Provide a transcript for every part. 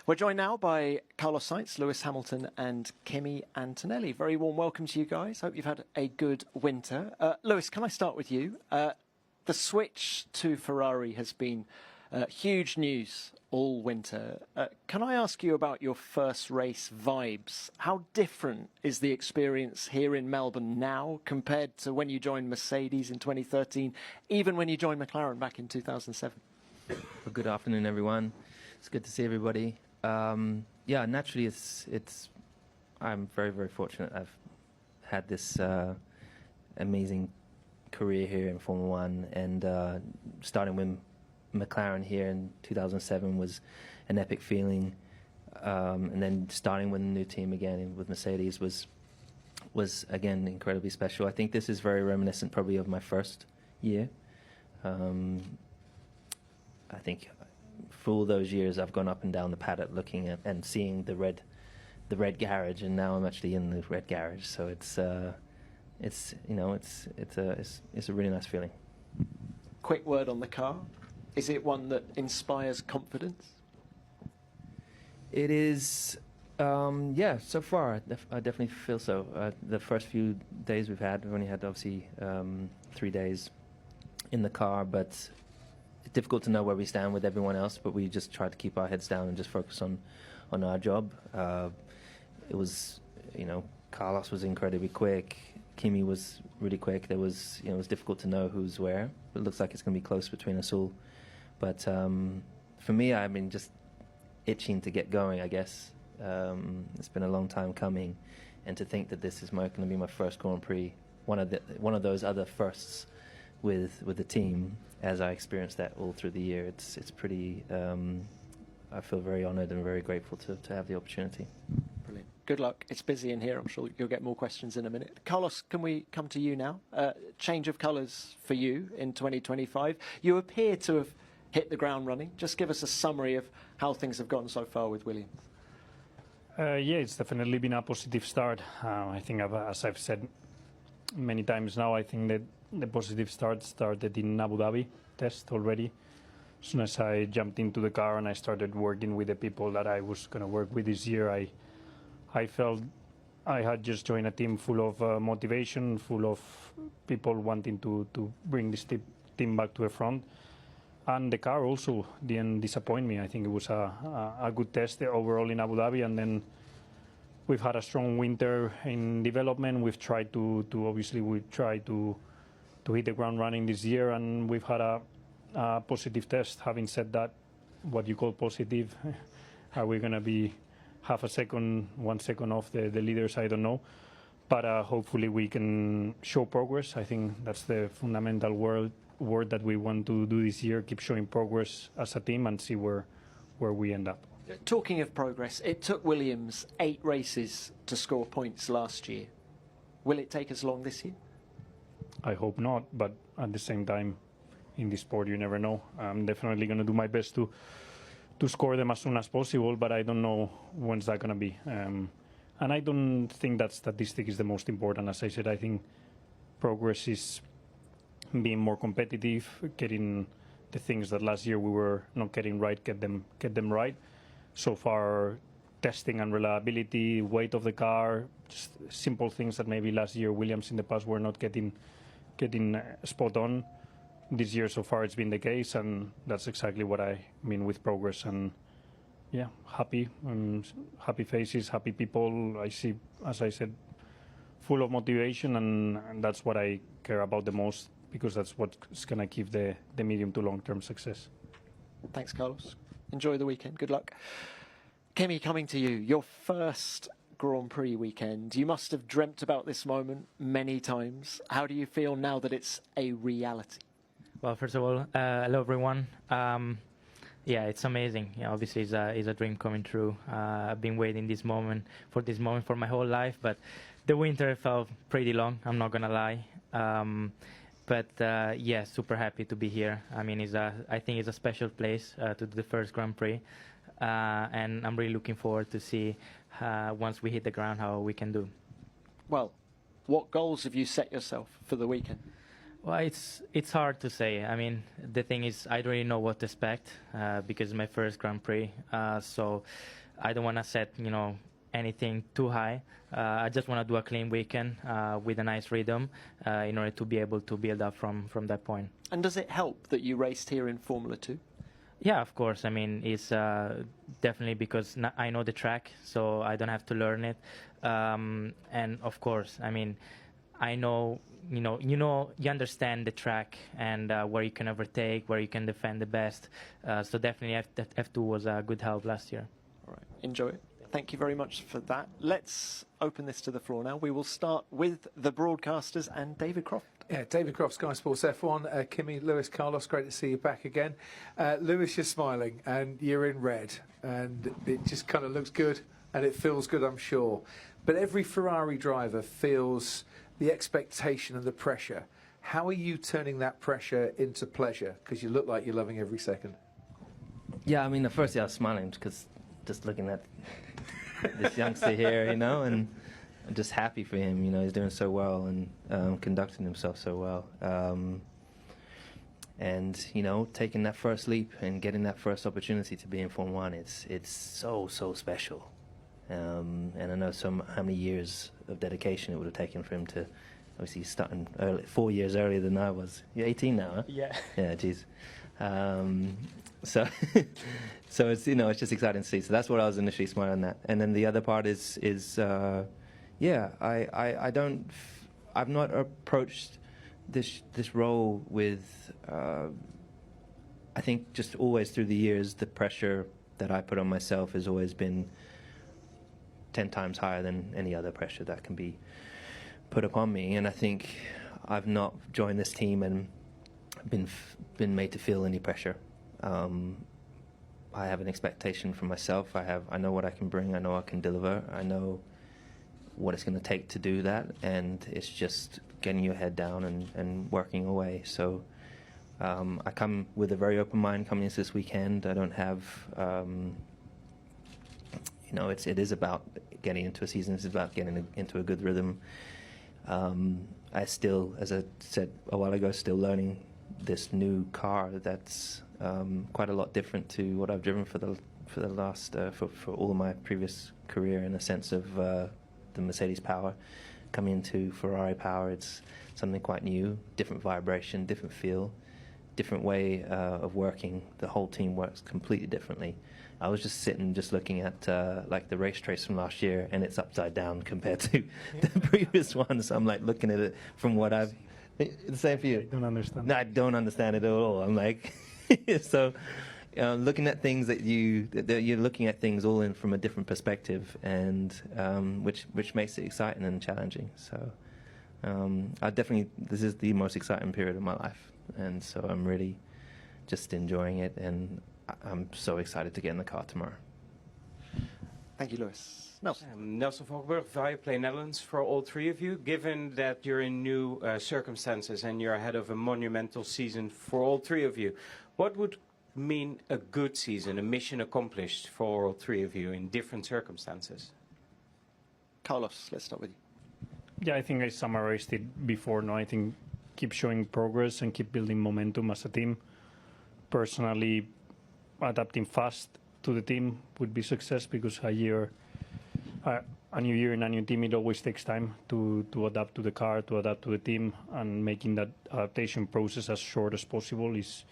We're joined now by Carlos Sainz, Lewis Hamilton and Kimi Antonelli. Very warm welcome to you guys. Hope you've had a good winter. Lewis, can I start with you? The switch to Ferrari has been huge news all winter. Can I ask you about your first race vibes? How different is the experience here in Melbourne now compared to when you joined Mercedes in 2013, even when you joined McLaren back in 2007? Well, good afternoon, everyone. It's good to see everybody. Yeah, naturally, I'm very, very fortunate. I've had this amazing career here in Formula One, and starting with McLaren here in 2007 was an epic feeling, and then starting with a new team again with Mercedes was again incredibly special. I think this is very reminiscent, probably, of my first year. I think for all those years I've gone up and down the paddock looking at and seeing the red garage, and now I'm actually in the red garage. So it's a really nice feeling. Quick word on the car. Is it one that inspires confidence? It is, yeah, so far I definitely feel so. The first few days we've only had obviously 3 days in the car, but it's difficult to know where we stand with everyone else, but we just try to keep our heads down and just focus on our job. It was, Carlos was incredibly quick. Kimi was really quick. It was difficult to know who's where. It looks like it's going to be close between us all. But for me, I've been just itching to get going, I guess. It's been a long time coming, and to think that this is going to be my first Grand Prix, one of those other firsts with the team, as I experienced that all through the year. It's pretty. I feel very honoured and very grateful to have the opportunity. Brilliant. Good luck. It's busy in here. I'm sure you'll get more questions in a minute. Carlos, can we come to you now? Change of colours for you in 2025. You appear to have hit the ground running. Just give us a summary of how things have gone so far with Williams. Yeah, it's definitely been a positive start. I think, as I've said many times now, I think that the positive start started in Abu Dhabi test already. As soon as I jumped into the car and I started working with the people that I was going to work with this year, I felt I had just joined a team full of motivation, full of people wanting to bring this team back to the front. And the car also didn't disappoint me. I think it was a good test overall in Abu Dhabi, and then we've had a strong winter in development. We've tried to hit the ground running this year, and we've had a positive test. Having said that, what you call positive, are we going to be half a second, 1 second off the leaders? I don't know. But hopefully we can show progress. I think that's the fundamental word that we want to do this year, keep showing progress as a team and see where we end up. Talking of progress, it took Williams 8 races to score points last year. Will it take as long this year? I hope not, but at the same time, in this sport, you never know. I'm definitely going to do my best to score them as soon as possible, but I don't know when's that going to be. And I don't think that statistic is the most important. As I said, I think progress is being more competitive, getting the things that last year we were not getting right, get them right. So far, testing and reliability, weight of the car, just simple things that maybe last year Williams in the past were not getting spot on. This year so far it's been the case, and that's exactly what I mean with progress. And yeah, happy faces, happy people. I see, as I said, full of motivation, and that's what I care about the most, because that's what's going to give the medium to long-term success. Thanks, Carlos. Enjoy the weekend. Good luck. Kimi, coming to you. Your first Grand Prix weekend. You must have dreamt about this moment many times. How do you feel now that it's a reality? Well, first of all, hello everyone. Yeah, it's amazing. Yeah, obviously, it's a dream coming true. I've been waiting for this moment for my whole life, but the winter felt pretty long. I'm not gonna lie. But yeah, super happy to be here. I mean, I think it's a special place to do the first Grand Prix, and I'm really looking forward to see once we hit the ground how we can do. Well, what goals have you set yourself for the weekend? Well, it's hard to say. I mean, the thing is, I don't really know what to expect because it's my first Grand Prix. So I don't want to set, anything too high. I just want to do a clean weekend with a nice rhythm in order to be able to build up from that point. And does it help that you raced here in Formula 2? Yeah, of course. I mean, it's definitely because I know the track, so I don't have to learn it. And of course, I mean, I know, you understand the track and where you can overtake, where you can defend the best. So definitely F2 was a good help last year. All right, enjoy it. Thank you very much for that. Let's open this to the floor now. We will start with the broadcasters and David Croft. Yeah, David Croft, Sky Sports F1. Kimi, Lewis, Carlos, great to see you back again. Lewis, you're smiling and you're in red, and it just kind of looks good and it feels good, I'm sure. But every Ferrari driver feels the expectation and the pressure. How are you turning that pressure into pleasure? Because you look like you're loving every second. Yeah, I mean, at first I was smiling because just looking at this youngster here, and I'm just happy for him. He's doing so well and conducting himself so well. And taking that first leap and getting that first opportunity to be in Formula 1, it's so special. And I know how many years of dedication it would have taken for him to, obviously starting early, 4 years earlier than I was. You're 18 now, huh? Yeah. Yeah, geez. So it's it's just exciting to see. So that's what I was initially smiling at. And then the other part is I've not approached this role with I think just always through the years the pressure that I put on myself has always been 10 times higher than any other pressure that can be put upon me. And I think I've not joined this team and been made to feel any pressure. I have an expectation for myself. I know what I can bring. I know I can deliver. I know what it's going to take to do that, and it's just getting your head down and working away. So I come with a very open mind coming into this weekend. I don't have, it is about getting into a season. It's about getting into a good rhythm. I still, as I said a while ago, still learning this new car that's quite a lot different to what I've driven for the last for all of my previous career, in a sense of the Mercedes power coming into Ferrari power. It's something quite new, different vibration, different feel, different way of working. The whole team works completely differently. I was just looking at like the race trace from last year, and it's upside down compared to the previous one. So I'm like looking at it from what I've. The same for you. I don't understand. No, I don't understand it at all. I'm like, so looking at things that you're looking at things all in from a different perspective, and which makes it exciting and challenging. So this is the most exciting period of my life, and so I'm really just enjoying it, and I'm so excited to get in the car tomorrow. Thank you, Lewis. Nelson. Nelson Valkenburg, Viaplay Netherlands. For all three of you, given that you're in new circumstances and you're ahead of a monumental season for all three of you, what would mean a good season, a mission accomplished for all three of you in different circumstances? Carlos, let's start with you. Yeah, I think I summarized it before. No, I think keep showing progress and keep building momentum as a team. Personally, adapting fast to the team would be success, because a new year in a new team, it always takes time to adapt to the car, to adapt to the team, and making that adaptation process as short as possible is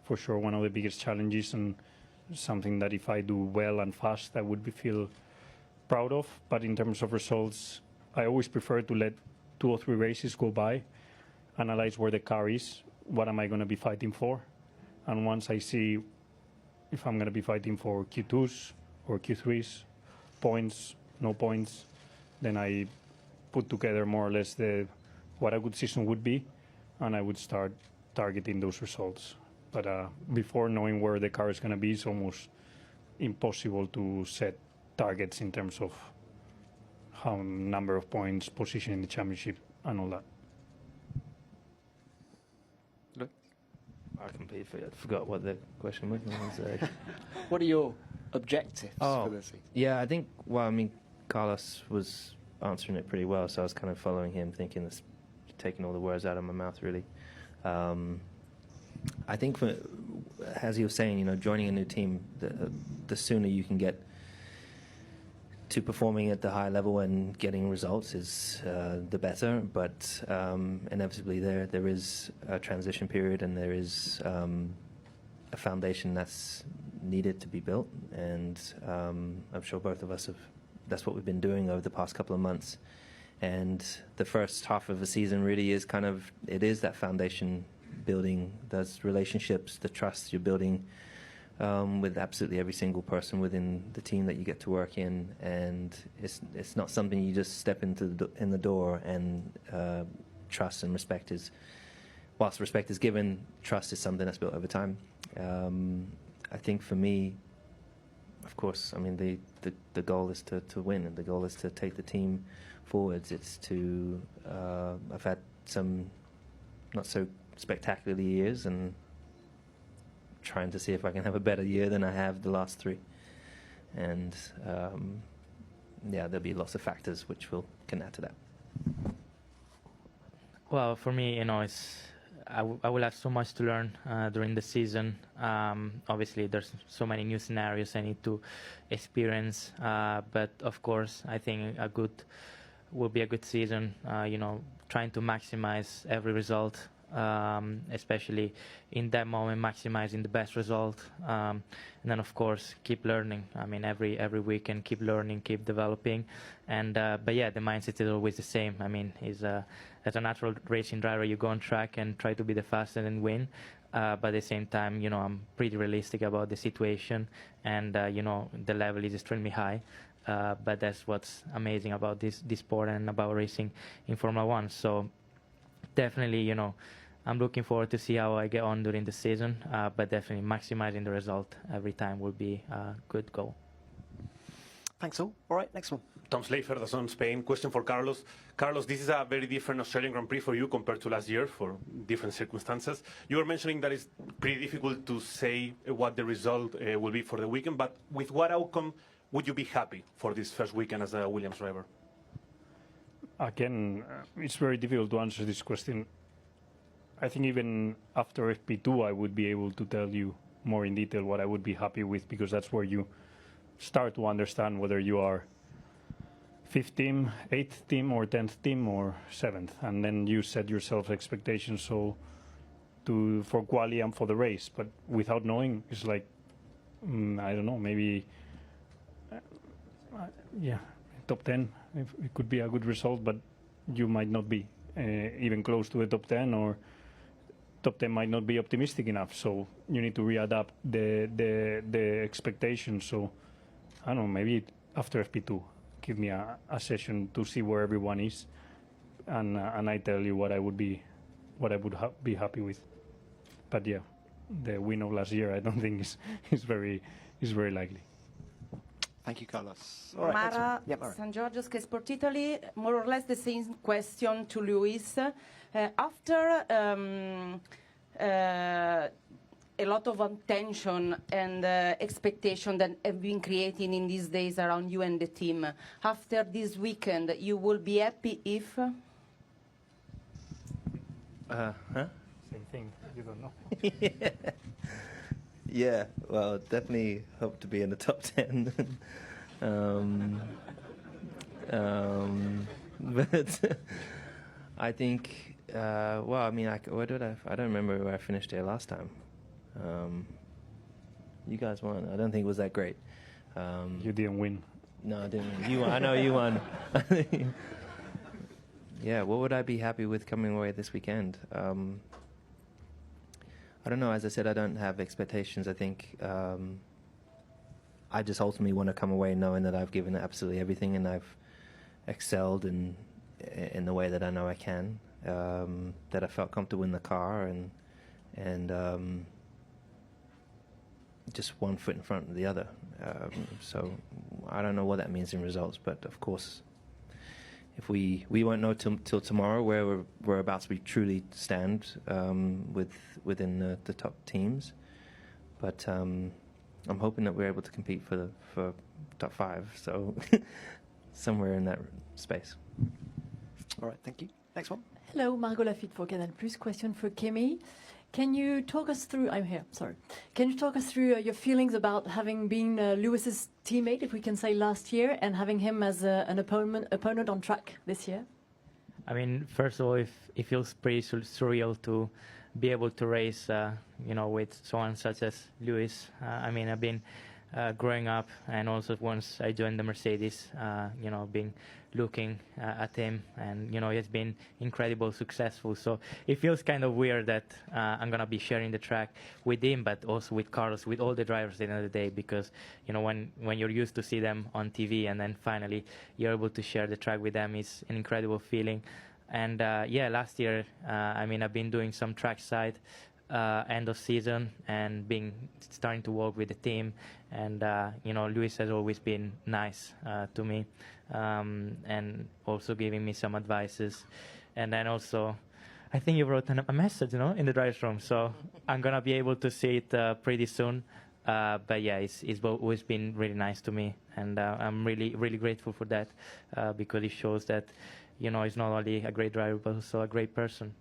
for sure one of the biggest challenges, and something that if I do well and fast, I would feel proud of. But in terms of results, I always prefer to let 2 or 3 races go by, analyze where the car is, what am I going to be fighting for, and once I see if I'm going to be fighting for Q2s or Q3s, points, no points, then I put together more or less what a good season would be, and I would start targeting those results. But before knowing where the car is going to be, it's almost impossible to set targets in terms of how number of points, position in the championship, and all that. I completely forgot what the question was. What are your objectives Oh. for the season? Yeah, I think, well, I mean, Carlos was answering it pretty well, so I was kind of following him, thinking this, taking all the words out of my mouth, really. I think, as you were saying, joining a new team, the sooner you can get to performing at the high level and getting results is the better. But inevitably, there is a transition period, and there is a foundation that's needed to be built. And I'm sure both of us that's what we've been doing over the past couple of months. And the first half of the season really is it is that foundation building, those relationships, the trust you're building with absolutely every single person within the team that you get to work in. And it's not something you just step in the door and trust and respect is, whilst respect is given, trust is something that's built over time. I think for me, of course, I mean, the goal is to win, and the goal is to take the team forwards. It's to I've had some not so spectacular years, and trying to see if I can have a better year than I have the last three. And there'll be lots of factors which can add to that. Well, for me, I will have so much to learn during the season. Obviously, there's so many new scenarios I need to experience. But of course, I think will be a good season. Trying to maximize every result, especially in that moment, maximizing the best result. And then, of course, keep learning. I mean, every weekend, keep learning, keep developing. And but yeah, the mindset is always the same. I mean, as a natural racing driver, you go on track and try to be the fastest and win. But at the same time, I'm pretty realistic about the situation, and the level is extremely high. But that's what's amazing about this sport and about racing in Formula One. So definitely, I'm looking forward to see how I get on during the season. But definitely maximizing the result every time will be a good goal. Thanks all. All right, next one. Tom Slafer, DAZN Spain. Question for Carlos. Carlos, this is a very different Australian Grand Prix for you compared to last year for different circumstances. You were mentioning that it's pretty difficult to say what the result will be for the weekend, but with what outcome would you be happy for this first weekend as a Williams driver? Again, it's very difficult to answer this question. I think even after FP2, I would be able to tell you more in detail what I would be happy with, because that's where you start to understand whether you are 5th team, 8th team, or 10th team, or 7th, and then you set yourself expectations for quali and for the race. But without knowing, it's like I don't know, maybe top 10. It could be a good result, but you might not be even close to the top 10, or top 10 might not be optimistic enough. So you need to readapt the expectations. So I don't know, maybe after FP2, give me a session to see where everyone is, and I tell you what I would be happy with. But yeah, the win of last year, I don't think is very likely. Thank you, Carlos. All right, Mara, Mara. San Giorgio, Sky Sport Italy. More or less the same question to Luis. After a lot of attention and expectation that have been creating in these days around you and the team, after this weekend, you will be happy if? Same thing. You don't know. Yeah, well, definitely hope to be in the top 10. But I think, I mean, where did I don't remember where I finished here last time. You guys won. I don't think it was that great. You didn't win. No, I didn't win. You won. I know you won. Yeah, what would I be happy with coming away this weekend? I don't know. As I said, I don't have expectations. I think I just ultimately want to come away knowing that I've given it absolutely everything, and I've excelled in the way that I know I can. That I felt comfortable in the car, and just one foot in front of the other. So I don't know what that means in results, but of course, if we won't know till tomorrow where we're about to truly stand within the top teams. But I'm hoping that we're able to compete for top 5. So somewhere in that space. All right, thank you. Next one. Hello, Margot Lafitte for Canal+. Question for Kimi. Can you talk us through? I'm here. Sorry. Can you talk us through your feelings about having been Lewis's teammate, if we can say, last year, and having him as an opponent on track this year? I mean, first of all, it feels pretty surreal to be able to race, with someone such as Lewis. I mean, I've been growing up, and also once I joined the Mercedes, being looking at him, and he's been incredible, successful. So it feels kind of weird that I'm gonna be sharing the track with him, but also with Carlos, with all the drivers at the end of the day, because when you're used to see them on TV and then finally you're able to share the track with them, is an incredible feeling. And last year, I've been doing some trackside end of season and starting to work with the team, and Luis has always been nice to me, and also giving me some advices. And then also, I think you wrote a message, in the driver's room, so I'm gonna be able to see it pretty soon. But yeah, it's always been really nice to me, and I'm really, really grateful for that, because it shows that he's not only a great driver but also a great person.